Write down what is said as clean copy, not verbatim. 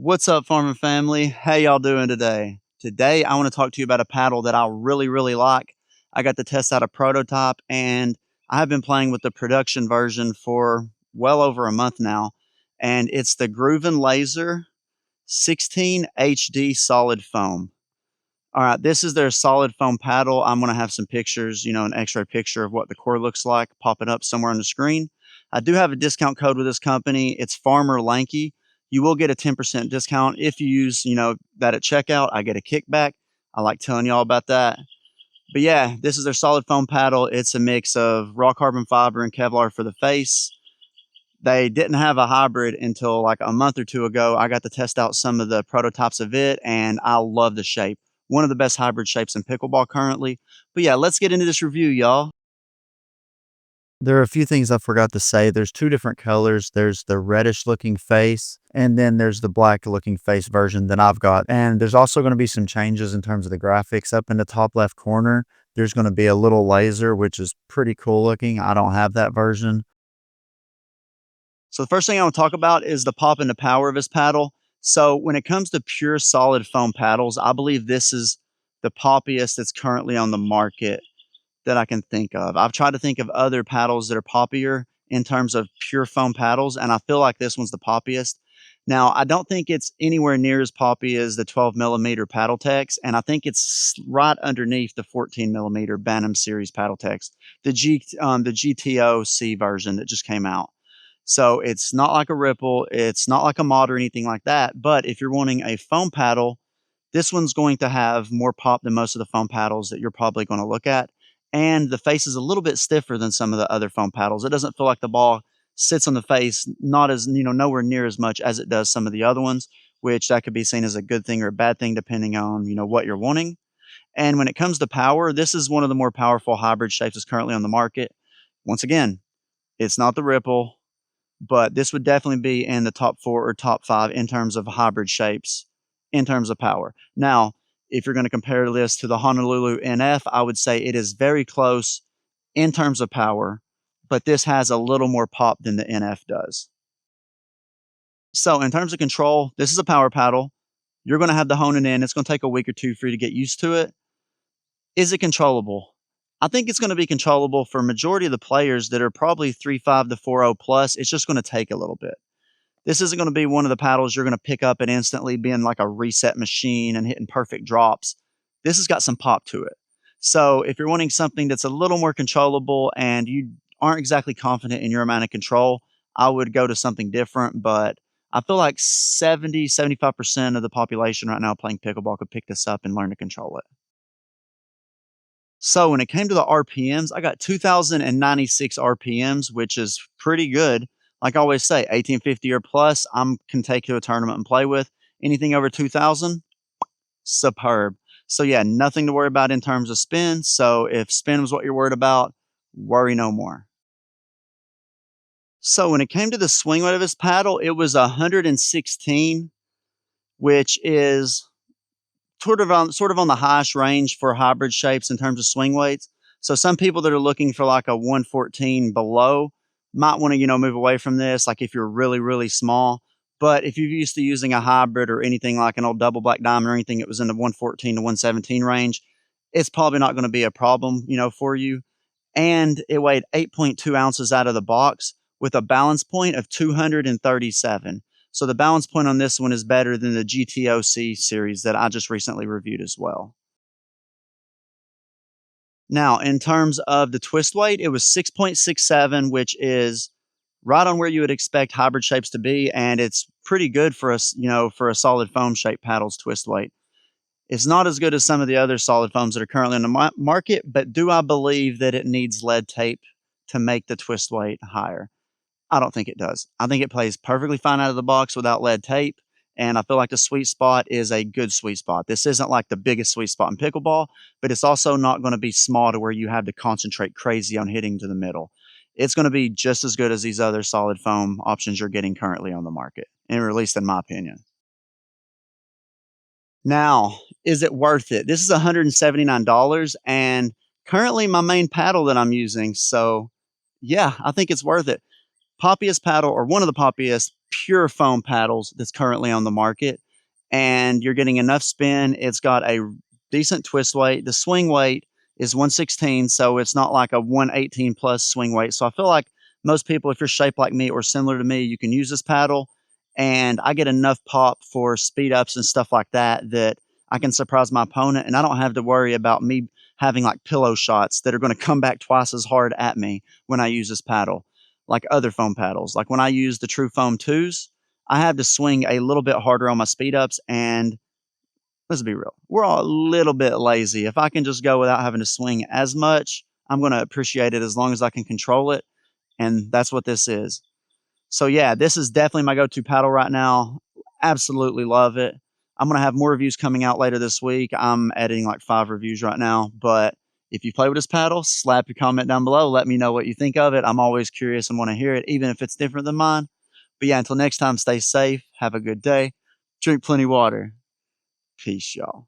What's up, farming family? How y'all doing today? Today, I want to talk to you about a paddle that I really like. I got to test out a prototype, and I have been playing with the production version for well over a month now. And it's the GRUVN LAZR-16HD solid foam. All right, this is their solid foam paddle. I'm going to have some pictures, an x-ray picture of what the core looks like popping up somewhere on the screen. I do have a discount code with this company. It's Farmer Lanky. You will get a 10% discount if you use, that at checkout. I get a kickback. I like telling y'all about that. But yeah, this is their solid foam paddle. It's a mix of raw carbon fiber and Kevlar for the face. They didn't have a hybrid until like a month or two ago. I got to test out some of the prototypes of it, and I love the shape. One of the best hybrid shapes in pickleball currently. But yeah, let's get into this review, y'all. There are a few things I forgot to say. There's two different colors. There's the reddish looking face, and then there's the black looking face version that I've got. And there's also going to be some changes in terms of the graphics. Up in the top left corner, there's going to be a little laser, which is pretty cool looking. I don't have that version. So the first thing I want to talk about is the pop and the power of this paddle. So when it comes to pure solid foam paddles, I believe this is the poppiest that's currently on the market that I can think of. I've tried to think of other paddles that are poppier in terms of pure foam paddles, and I feel like this one's the poppiest. Now, I don't think it's anywhere near as poppy as the 12 millimeter Paddle Techs, and I think it's right underneath the 14 millimeter Bantam series Paddle Techs, the GTO C version that just came out. So it's not like a Ripple, it's not like a Mod or anything like that. But if you're wanting a foam paddle, this one's going to have more pop than most of the foam paddles that you're probably going to look at. And the face is a little bit stiffer than some of the other foam paddles. It doesn't feel like the ball sits on the face, not as, nowhere near as much as it does some of the other ones, which that could be seen as a good thing or a bad thing depending on, what you're wanting. And when it comes to power, this is one of the more powerful hybrid shapes that's currently on the market. Once again, it's not the Ripple, but this would definitely be in the top 4 or top 5 in terms of hybrid shapes, in terms of power. Now, if you're going to compare this to the Honolulu NF, I would say it is very close in terms of power, but this has a little more pop than the NF does. So in terms of control, this is a power paddle. You're going to have to hone it in. It's going to take a week or two for you to get used to it. Is it controllable? I think it's going to be controllable for a majority of the players that are probably 3.5 to 4.0 plus. It's just going to take a little bit. This isn't going to be one of the paddles you're going to pick up and instantly being like a reset machine and hitting perfect drops. This has got some pop to it. So if you're wanting something that's a little more controllable and you aren't exactly confident in your amount of control, I would go to something different. But I feel like 75% of the population right now playing pickleball could pick this up and learn to control it. So when it came to the RPMs, I got 2,096 RPMs, which is pretty good. Like I always say, 1850 or plus, I can take to a tournament and play with. Anything over 2,000, superb. So yeah, nothing to worry about in terms of spin. So if spin was what you're worried about, worry no more. So when it came to the swing weight of this paddle, it was 116, which is sort of on the highest range for hybrid shapes in terms of swing weights. So some people that are looking for like a 114 below might want to, move away from this, like if you're really small. But if you're used to using a hybrid or anything like an old double black diamond or anything that was in the 114 to 117 range, it's probably not going to be a problem, for you. And it weighed 8.2 ounces out of the box with a balance point of 237. So the balance point on this one is better than the GTOC series that I just recently reviewed as well. Now, in terms of the twist weight, it was 6.67, which is right on where you would expect hybrid shapes to be, and it's pretty good for us, for a solid foam shape paddle's twist weight. It's not as good as some of the other solid foams that are currently on the market, but do I believe that it needs lead tape to make the twist weight higher? I don't think it does. I think it plays perfectly fine out of the box without lead tape, and I feel like the sweet spot is a good sweet spot. This isn't like the biggest sweet spot in pickleball, but it's also not going to be small to where you have to concentrate crazy on hitting to the middle. It's going to be just as good as these other solid foam options you're getting currently on the market, and at least in my opinion. Now, is it worth it? This is $179, and currently my main paddle that I'm using. So yeah, I think it's worth it. Poppiest paddle, or one of the poppiest pure foam paddles that's currently on the market, and you're getting enough spin. It's got a decent twist weight. The swing weight is 116, so it's not like a 118 plus swing weight. So I feel like most people, if you're shaped like me or similar to me, you can use this paddle. And I get enough pop for speed ups and stuff like that that I can surprise my opponent, and I don't have to worry about me having like pillow shots that are going to come back twice as hard at me when I use this paddle, like other foam paddles. Like when I use the True Foam 2s, I have to swing a little bit harder on my speed ups, and let's be real, we're all a little bit lazy. If I can just go without having to swing as much, I'm going to appreciate it as long as I can control it, and that's what this is. So yeah, this is definitely my go-to paddle right now. Absolutely love it. I'm going to have more reviews coming out later this week. I'm editing like 5 reviews right now, but if you play with this paddle, slap your comment down below. Let me know what you think of it. I'm always curious and want to hear it, even if it's different than mine. But yeah, until next time, stay safe. Have a good day. Drink plenty of water. Peace, y'all.